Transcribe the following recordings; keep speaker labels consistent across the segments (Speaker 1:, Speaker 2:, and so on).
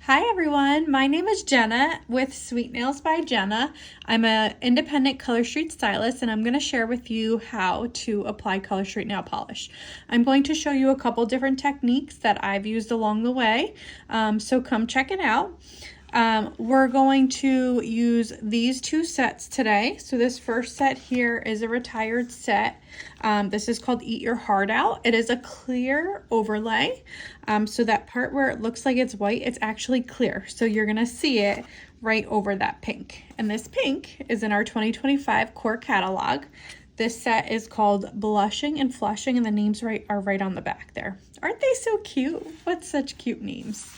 Speaker 1: Hi everyone, my name is Jenna with Sweet Nails by Jenna. I'm an independent Color Street stylist and I'm going to share with you how to apply Color Street nail polish. I'm going to show you a couple different techniques that I've used along the way, so come check it out. We're going to use these two sets today. So this first set here is a retired set. This is called Eat Your Heart Out. It is a clear overlay. So that part where it looks like it's white, it's actually clear. So you're gonna see it right over that pink. And this pink is in our 2025 core catalog. This set is called Blushing and Flushing, and the names are right on the back there. Aren't they so cute? What such cute names.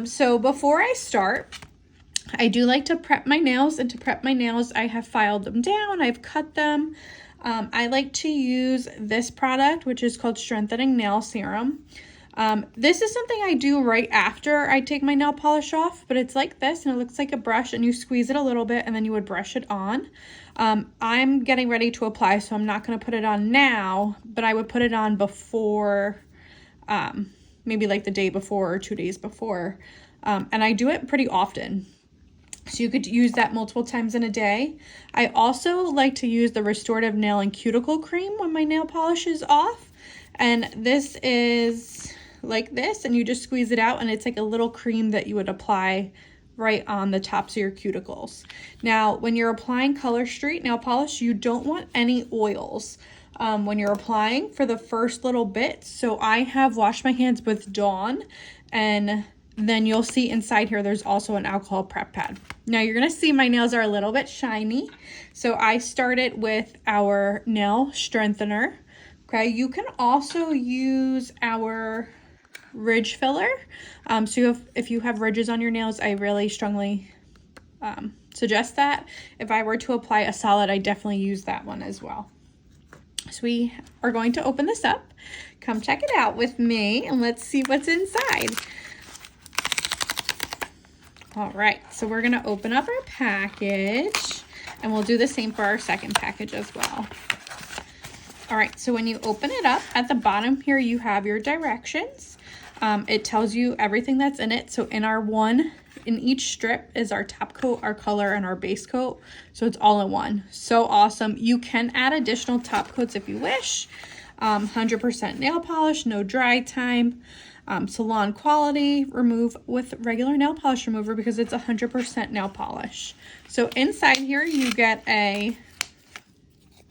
Speaker 1: So before I start, I do like to prep my nails, and to prep my nails, I have filed them down, I've cut them. I like to use this product, which is called Strengthening Nail Serum. This is something I do right after I take my nail polish off, but it's like this, and it looks like a brush, and you squeeze it a little bit, and then you would brush it on. I'm getting ready to apply, so I'm not going to put it on now, but I would put it on before, maybe like the day before or 2 days before. And I do it pretty often. So you could use that multiple times in a day. I also like to use the Restorative Nail and Cuticle Cream when my nail polish is off. And this is like this, and you just squeeze it out, and it's like a little cream that you would apply right on the tops of your cuticles. Now, when you're applying Color Street nail polish, you don't want any oils when you're applying for the first little bit. So I have washed my hands with Dawn, and then you'll see inside here there's also an alcohol prep pad. Now you're gonna see my nails are a little bit shiny. So I started with our nail strengthener. Okay, you can also use our ridge filler. So if you have ridges on your nails, I really strongly suggest that. If I were to apply a solid, I definitely use that one as well. So we are going to open this up. Come check it out with me, and let's see what's inside. All right, so we're gonna open up our package, and we'll do the same for our second package as well. All right, so when you open it up, at the bottom here, you have your directions. It tells you everything that's in it. So in each strip is our top coat, our color, and our base coat. So it's all in one. So awesome. You can add additional top coats if you wish. 100% nail polish, no dry time. Salon quality, remove with regular nail polish remover because it's 100% nail polish. So inside here you get a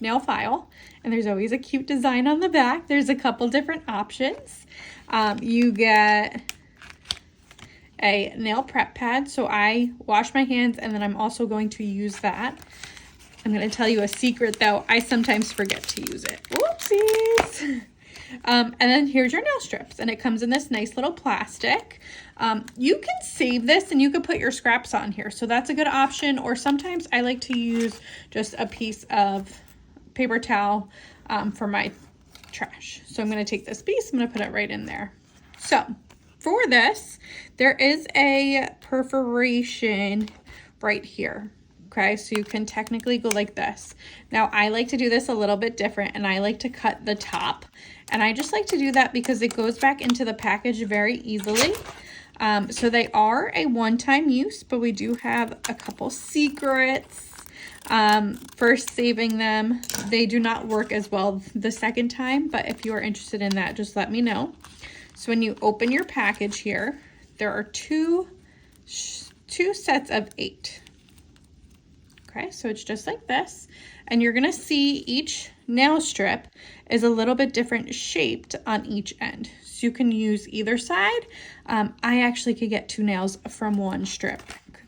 Speaker 1: nail file, and there's always a cute design on the back. There's a couple different options. You get a nail prep pad. So I wash my hands, and then I'm also going to use that. I'm going to tell you a secret though. I sometimes forget to use it. Whoopsies. And then here's your nail strips, and it comes in this nice little plastic. You can save this, and you could put your scraps on here. So that's a good option. Or sometimes I like to use just a piece of paper towel for my trash. So I'm going to take this piece, I'm going to put it right in there. So for this, there is a perforation right here. Okay, so you can technically go like this. Now I like to do this a little bit different, and I like to cut the top, and I just like to do that because it goes back into the package very easily. So they are a one-time use, but we do have a couple secrets. First saving them. They do not work as well the second time, but if you are interested in that, just let me know. So when you open your package here, there are two sets of 8. Okay, so it's just like this, and you're gonna see each nail strip is a little bit different shaped on each end. So you can use either side. I actually could get 2 nails from one strip,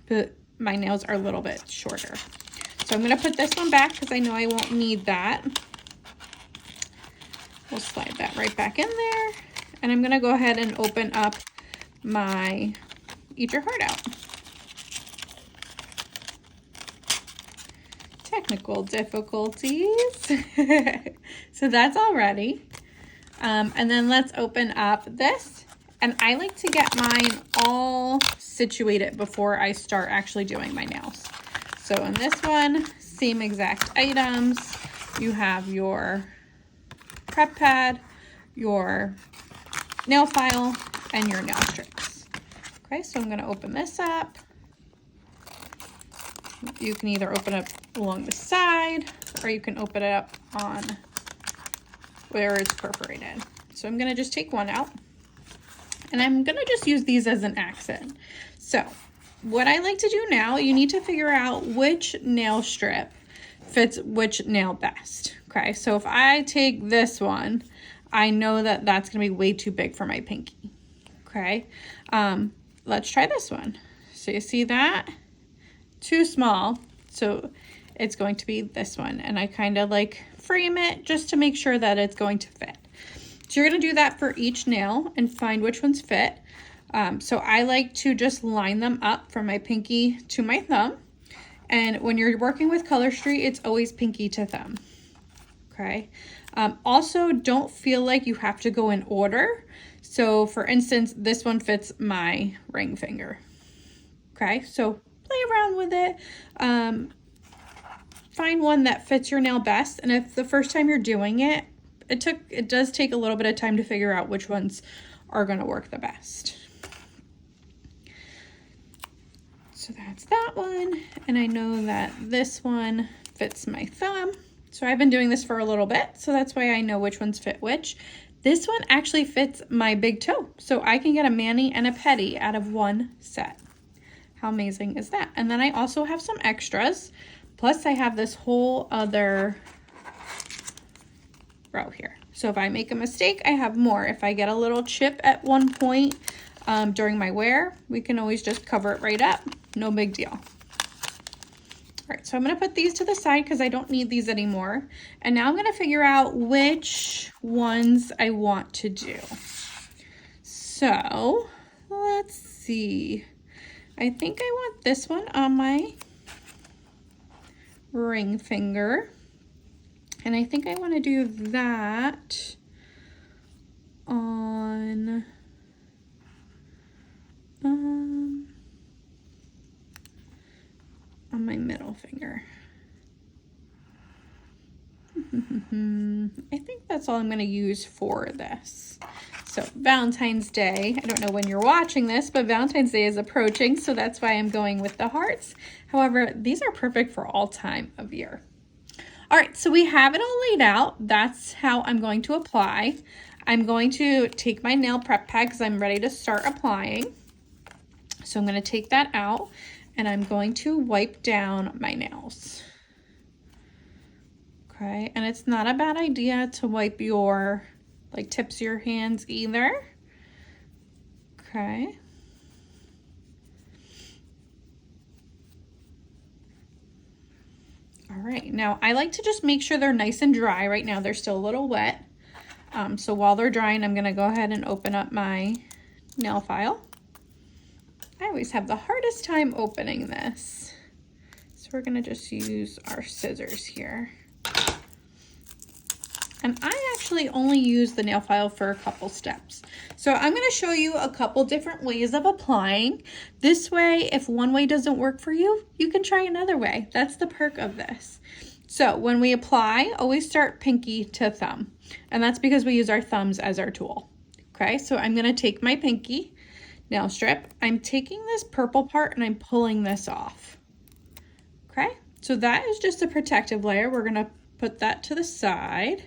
Speaker 1: but my nails are a little bit shorter. So I'm gonna put this one back because I know I won't need that. We'll slide that right back in there. And I'm gonna go ahead and open up my Eat Your Heart Out. Technical difficulties. So that's all ready. And then let's open up this. And I like to get mine all situated before I start actually doing my nails. So in this one, same exact items. You have your prep pad, your nail file, and your nail strips. Okay, so I'm gonna open this up. You can either open it along the side or you can open it up on where it's perforated. So I'm gonna just take one out and I'm gonna just use these as an accent. So what I like to do now, you need to figure out which nail strip fits which nail best. Okay, so if I take this one, I know that that's gonna be way too big for my pinky. Okay, let's try this one. So you see that? Too small, so it's going to be this one, and I kind of like frame it just to make sure that it's going to fit. So you're going to do that for each nail and find which ones fit. So I like to just line them up from my pinky to my thumb, and when you're working with Color Street, it's always pinky to thumb. Okay, also don't feel like you have to go in order. So for instance, this one fits my ring finger. Okay, so play around with it. Find one that fits your nail best. And if the first time you're doing it, it does take a little bit of time to figure out which ones are going to work the best. So that's that one. And I know that this one fits my thumb. So I've been doing this for a little bit, so that's why I know which ones fit which. This one actually fits my big toe. So I can get a mani and a pedi out of one set. How amazing is that? And then I also have some extras. Plus I have this whole other row here. So if I make a mistake, I have more. If I get a little chip at one point during my wear, we can always just cover it right up. No big deal. All right, so I'm gonna put these to the side because I don't need these anymore. And now I'm gonna figure out which ones I want to do. So let's see. I think I want this one on my ring finger. And I think I want to do that on my middle finger. I think that's all I'm going to use for this. So Valentine's Day, I don't know when you're watching this, but Valentine's Day is approaching, so that's why I'm going with the hearts. However, these are perfect for all time of year. All right, so we have it all laid out. That's how I'm going to apply. I'm going to take my nail prep pad because I'm ready to start applying. So I'm going to take that out and I'm going to wipe down my nails. Okay, and it's not a bad idea to wipe your tips of your hands either. Okay. All right, now I like to just make sure they're nice and dry. Right now they're still a little wet. So while they're drying, I'm gonna go ahead and open up my nail file. I always have the hardest time opening this. So we're gonna just use our scissors here. And I actually only use the nail file for a couple steps. So I'm going to show you a couple different ways of applying. This way, if one way doesn't work for you, you can try another way. That's the perk of this. So when we apply, always start pinky to thumb. And that's because we use our thumbs as our tool. Okay, so I'm going to take my pinky nail strip. I'm taking this purple part and I'm pulling this off. Okay, so that is just a protective layer. We're going to put that to the side.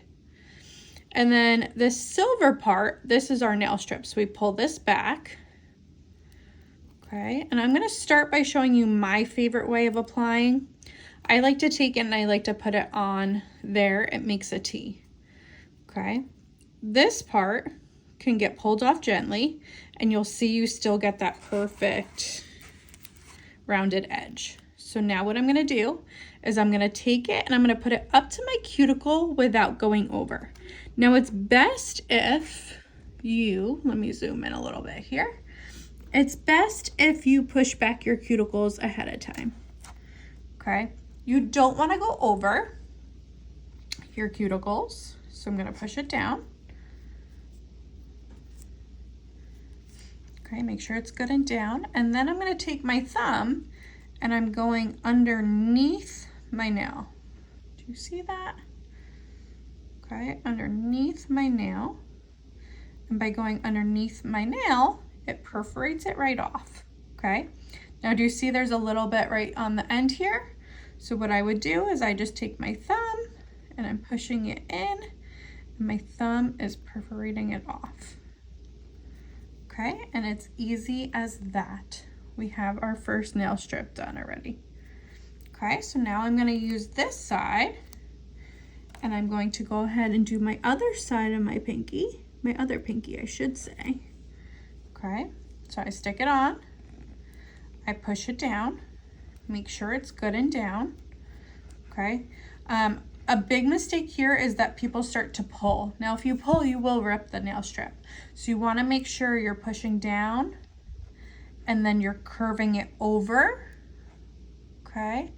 Speaker 1: And then this silver part, this is our nail strip. So we pull this back. Okay, and I'm gonna start by showing you my favorite way of applying. I like to take it and I like to put it on there. It makes a T. Okay, this part can get pulled off gently and you'll see you still get that perfect rounded edge. So now what I'm gonna do is I'm gonna take it and I'm gonna put it up to my cuticle without going over. Now it's best if you, let me zoom in a little bit here. It's best if you push back your cuticles ahead of time. Okay, you don't wanna go over your cuticles. So I'm gonna push it down. Okay, make sure it's good and down. And then I'm gonna take my thumb and I'm going underneath my nail. Do you see that? Okay, underneath my nail. And by going underneath my nail, it perforates it right off, okay? Now do you see there's a little bit right on the end here? So what I would do is I just take my thumb and I'm pushing it in, and my thumb is perforating it off. Okay, and it's easy as that. We have our first nail strip done already. Okay, so now I'm gonna use this side, and I'm going to go ahead and do my other side of my pinky, my other pinky, I should say. Okay, so I stick it on, I push it down, make sure it's good and down. Okay, a big mistake here is that people start to pull. Now, if you pull, you will rip the nail strip. So you wanna make sure you're pushing down and then you're curving it over, okay?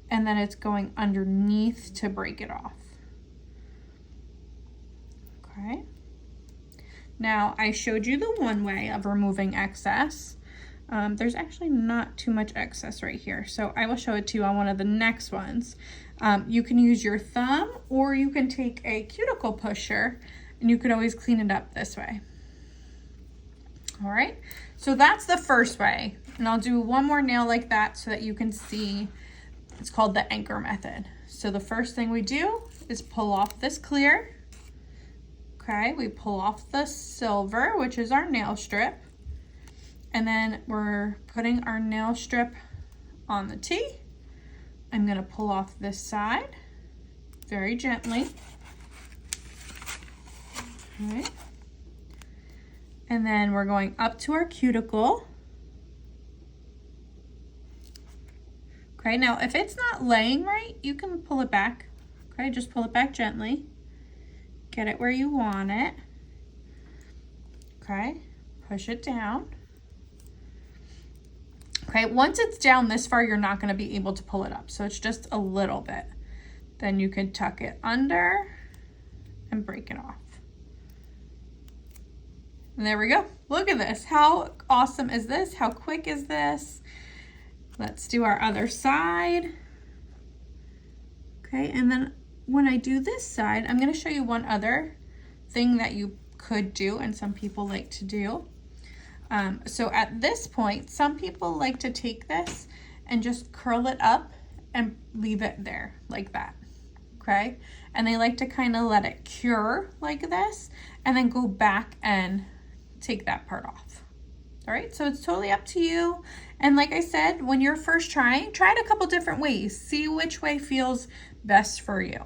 Speaker 1: And then it's going underneath to break it off, okay? Now, I showed you the one way of removing excess. There's actually not too much excess right here, so I will show it to you on one of the next ones. You can use your thumb, or you can take a cuticle pusher, and you could always clean it up this way. All right, so that's the first way, and I'll do one more nail like that so that you can see. It's called the anchor method. So the first thing we do is pull off this clear. Okay, we pull off the silver, which is our nail strip. And then we're putting our nail strip on the T. I'm gonna pull off this side very gently. All right. And then we're going up to our cuticle. Okay, now if it's not laying right, you can pull it back. Okay, just pull it back gently. Get it where you want it. Okay, push it down. Okay, once it's down this far, you're not gonna be able to pull it up. So it's just a little bit. Then you can tuck it under and break it off. And there we go. Look at this. How awesome is this? How quick is this? Let's do our other side. Okay, and then when I do this side, I'm gonna show you one other thing that you could do and some people like to do. So at this point, some people like to take this and just curl it up and leave it there like that, okay? And they like to kind of let it cure like this and then go back and take that part off. All right, so it's totally up to you. And like I said, when you're first trying, try it a couple different ways. See which way feels best for you.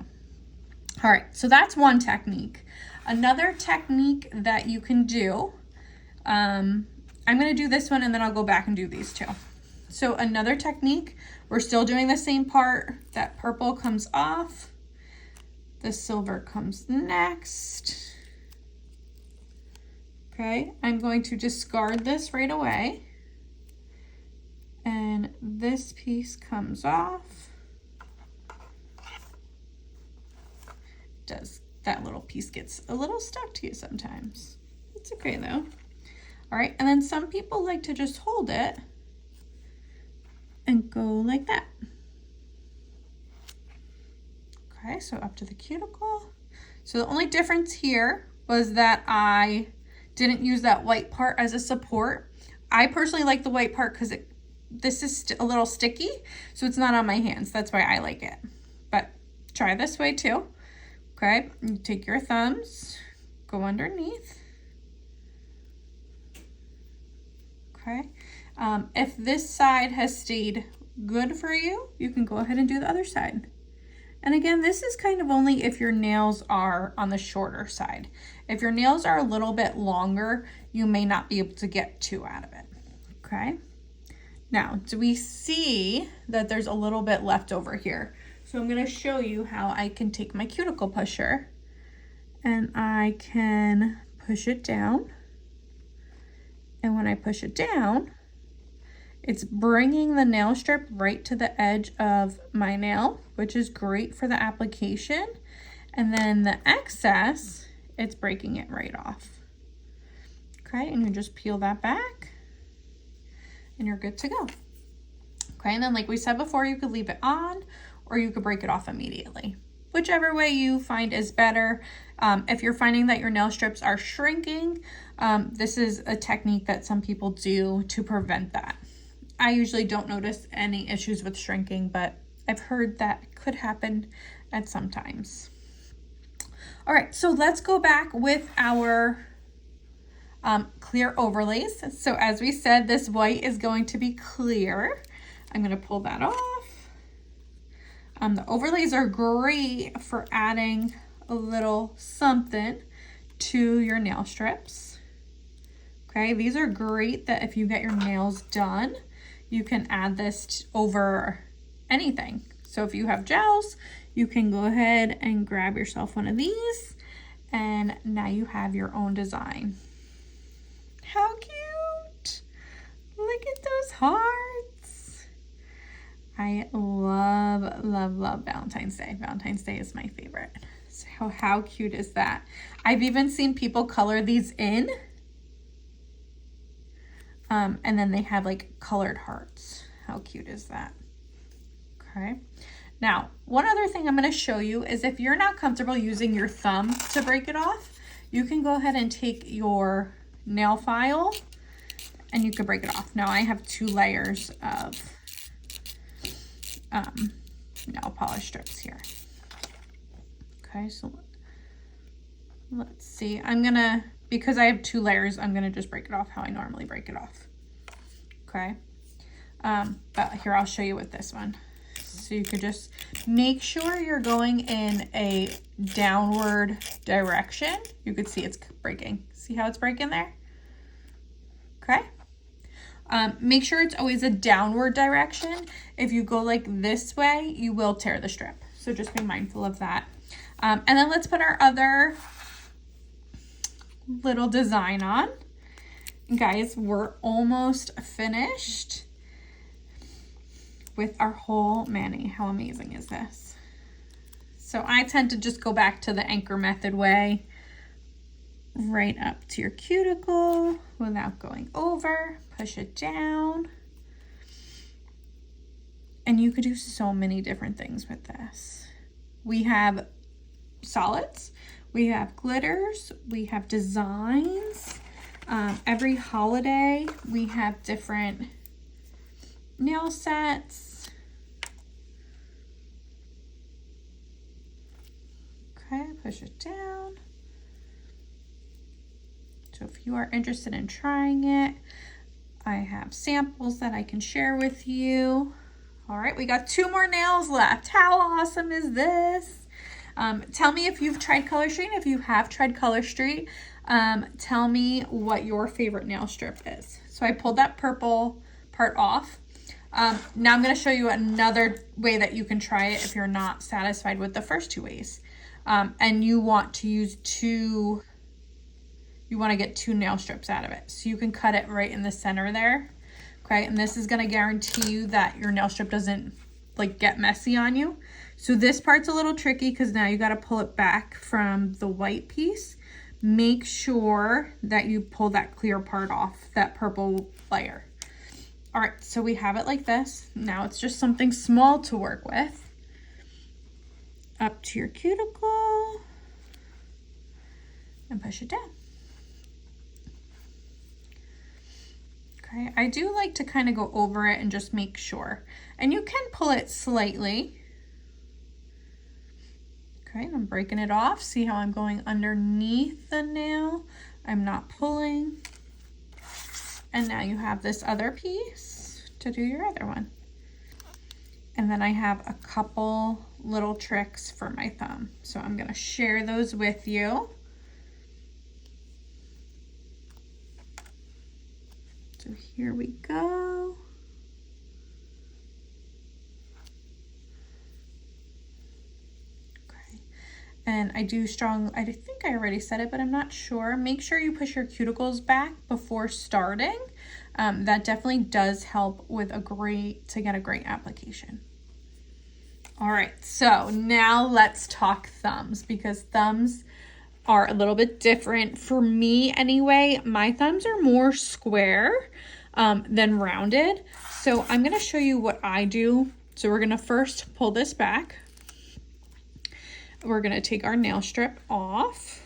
Speaker 1: All right, so that's one technique. Another technique that you can do, I'm gonna do this one and then I'll go back and do these two. So another technique, we're still doing the same part. That purple comes off, the silver comes next. Okay, I'm going to discard this right away. And this piece comes off. That little piece gets a little stuck to you sometimes. It's okay though. All right, and then some people like to just hold it and go like that. Okay, so up to the cuticle. So the only difference here was that I didn't use that white part as a support. I personally like the white part because this is a little sticky, so it's not on my hands. That's why I like it. But try this way too. Okay, you take your thumbs, go underneath. Okay, if this side has stayed good for you, you can go ahead and do the other side. And again, this is kind of only if your nails are on the shorter side. If your nails are a little bit longer, you may not be able to get two out of it, okay? Now, do we see that there's a little bit left over here? So I'm gonna show you how I can take my cuticle pusher and I can push it down. And when I push it down, it's bringing the nail strip right to the edge of my nail, which is great for the application. And then the excess, it's breaking it right off. Okay, and you just peel that back and you're good to go. Okay, and then like we said before, you could leave it on or you could break it off immediately. whichever way you find is better. If you're finding that your nail strips are shrinking, this is a technique that some people do to prevent that. I usually don't notice any issues with shrinking, but I've heard that could happen at some times. All right, so let's go back with our clear overlays. So as we said, this white is going to be clear. I'm going to pull that off. The overlays are great for adding a little something to your nail strips. Okay, these are great that if you get your nails done, you can add this over anything. So if you have gels, you can go ahead and grab yourself one of these, and now you have your own design. How cute! Look at those hearts. I love, love, love Valentine's Day. Valentine's Day is my favorite. So how cute is that? I've even seen people color these in. And then they have like colored hearts. How cute is that? Okay. Now, one other thing I'm going to show you is if you're not comfortable using your thumb to break it off, you can go ahead and take your nail file and you can break it off. Now I have 2 layers of nail polish strips here. Okay, so let's see. Because I have 2 layers, I'm gonna just break it off how I normally break it off. Okay, but here I'll show you with this one. So you could just make sure you're going in a downward direction. You could see it's breaking. See how it's breaking there? Okay. Make sure it's always a downward direction. If you go like this way, you will tear the strip. So just be mindful of that. And then let's put our other little design on. Guys, we're almost finished with our whole mani. How amazing is this? So I tend to just go back to the anchor method way, right up to your cuticle without going over. Push it down. And you could do so many different things with this. We have solids, we have glitters, we have designs. Every holiday we have different nail sets. Okay, push it down. So if you are interested in trying it, I have samples that I can share with you. All right, we got 2 more nails left. How awesome is this? Tell me if you've tried Color Street. If you have tried Color Street, tell me what your favorite nail strip is. So I pulled that purple part off. Now I'm going to show you another way that you can try it if you're not satisfied with the first 2 ways. And you want to use you want to get 2 nail strips out of it. So you can cut it right in the center there. Okay, and this is going to guarantee you that your nail strip doesn't like get messy on you. So this part's a little tricky because now you got to pull it back from the white piece. Make sure that you pull that clear part off, that purple layer. All right, so we have it like this. Now it's just something small to work with. Up to your cuticle and push it down. Okay, I do like to kind of go over it and just make sure. And you can pull it slightly. Okay, and I'm breaking it off. See how I'm going underneath the nail? I'm not pulling. And now you have this other piece to do your other one. And then I have a couple little tricks for my thumb. So I'm gonna share those with you. So here we go. Okay. And I think I already said it, but I'm not sure. Make sure you push your cuticles back before starting. That definitely does help with to get a great application. All right, so now let's talk thumbs, because thumbs are a little bit different for me anyway. My thumbs are more square than rounded. So I'm gonna show you what I do. So we're gonna first pull this back. we're going to take our nail strip off.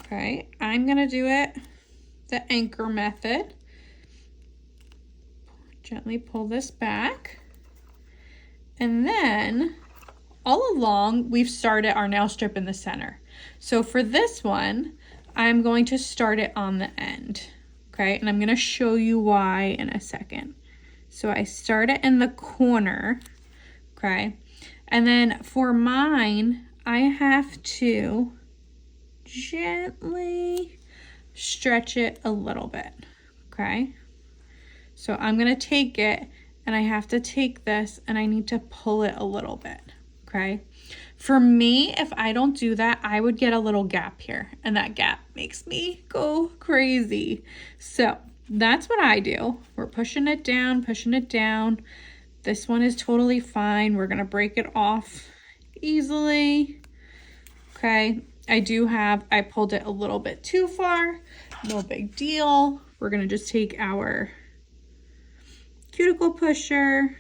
Speaker 1: Okay, I'm going to do it the anchor method. Gently pull this back. And then all along, we've started our nail strip in the center. So for this one, I'm going to start it on the end. Okay, and I'm going to show you why in a second. So I start it in the corner. Okay, and then for mine, I have to gently stretch it a little bit. Okay, so I'm going to take it and I have to take this and I need to pull it a little bit. Okay, for me, if I don't do that, I would get a little gap here, and that gap makes me go crazy. So that's what I do. We're pushing it down, pushing it down. This one is totally fine. We're gonna break it off easily. Okay, I pulled it a little bit too far. No big deal. We're gonna just take our cuticle pusher.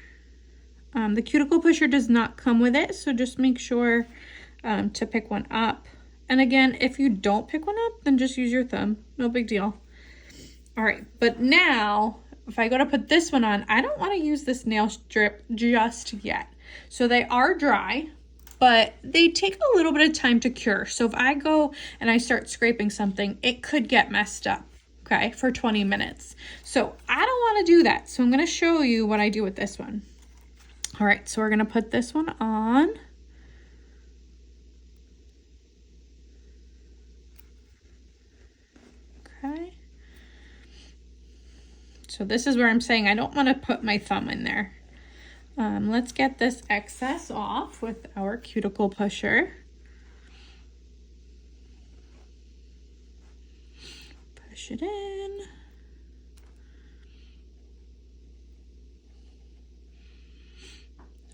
Speaker 1: The cuticle pusher does not come with it, so just make sure to pick one up. And again, if you don't pick one up, then just use your thumb. No big deal. All right, but now, if I go to put this one on, I don't want to use this nail strip just yet. So they are dry, but they take a little bit of time to cure. So if I go and I start scraping something, it could get messed up, okay, for 20 minutes. So I don't want to do that. So I'm going to show you what I do with this one. All right, so we're going to put this one on. Okay. So this is where I'm saying I don't want to put my thumb in there. Let's get this excess off with our cuticle pusher. Push it in.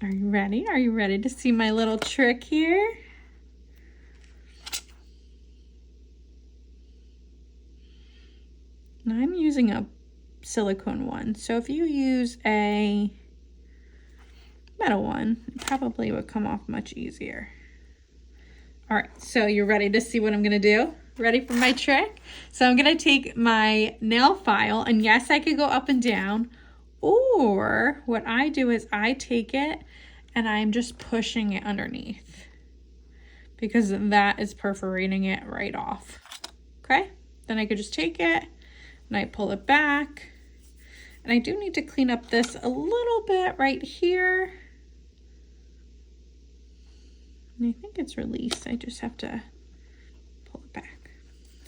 Speaker 1: Are you ready? Are you ready to see my little trick here? And I'm using a silicone one. So if you use a metal one, it probably would come off much easier. All right, so you're ready to see what I'm gonna do? Ready for my trick? So I'm gonna take my nail file, and yes, I could go up and down, or what I do is I take it and I'm just pushing it underneath because that is perforating it right off. Okay, then I could just take it and I pull it back. And I do need to clean up this a little bit right here. And I think it's released. I just have to pull it back.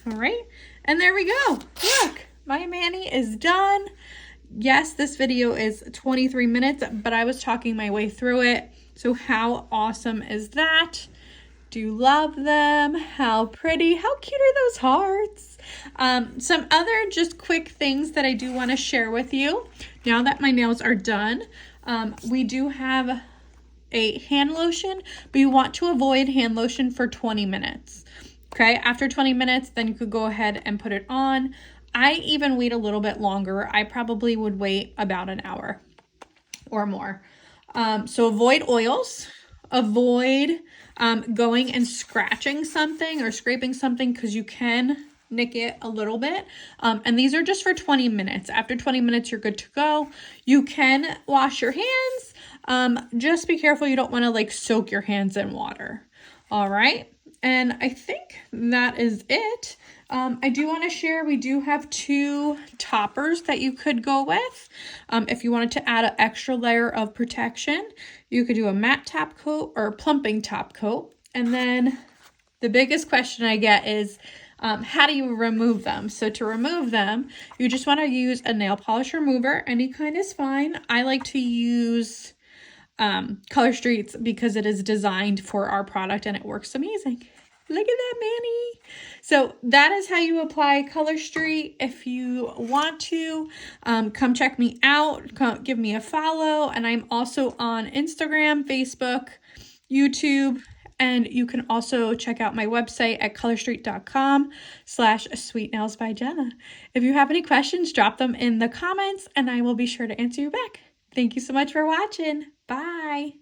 Speaker 1: All right, and there we go. Look, my mani is done. Yes, this video is 23 minutes, but I was talking my way through it. So how awesome is that? Do you love them? How pretty? How cute are those hearts? Some other just quick things that I do want to share with you. Now that my nails are done, we do have a hand lotion, but you want to avoid hand lotion for 20 minutes. Okay, after 20 minutes, then you could go ahead and put it on. I even wait a little bit longer. I probably would wait about an hour or more. So avoid oils, avoid going and scratching something or scraping something because you can nick it a little bit. And these are just for 20 minutes. After 20 minutes, you're good to go. You can wash your hands. Just be careful. You don't want to like soak your hands in water. All right. And I think that is it. I do want to share, we do have 2 toppers that you could go with. If you wanted to add an extra layer of protection, you could do a matte top coat or a plumping top coat. And then the biggest question I get is, how do you remove them? So to remove them, you just want to use a nail polish remover. Any kind is fine. I like to use Color Streets because it is designed for our product and it works amazing. Look at that, Manny. So that is how you apply Color Street. If you want to, come check me out. Come give me a follow. And I'm also on Instagram, Facebook, YouTube. And you can also check out my website at colorstreet.com/sweetnailsbyjenna. If you have any questions, drop them in the comments and I will be sure to answer you back. Thank you so much for watching. Bye.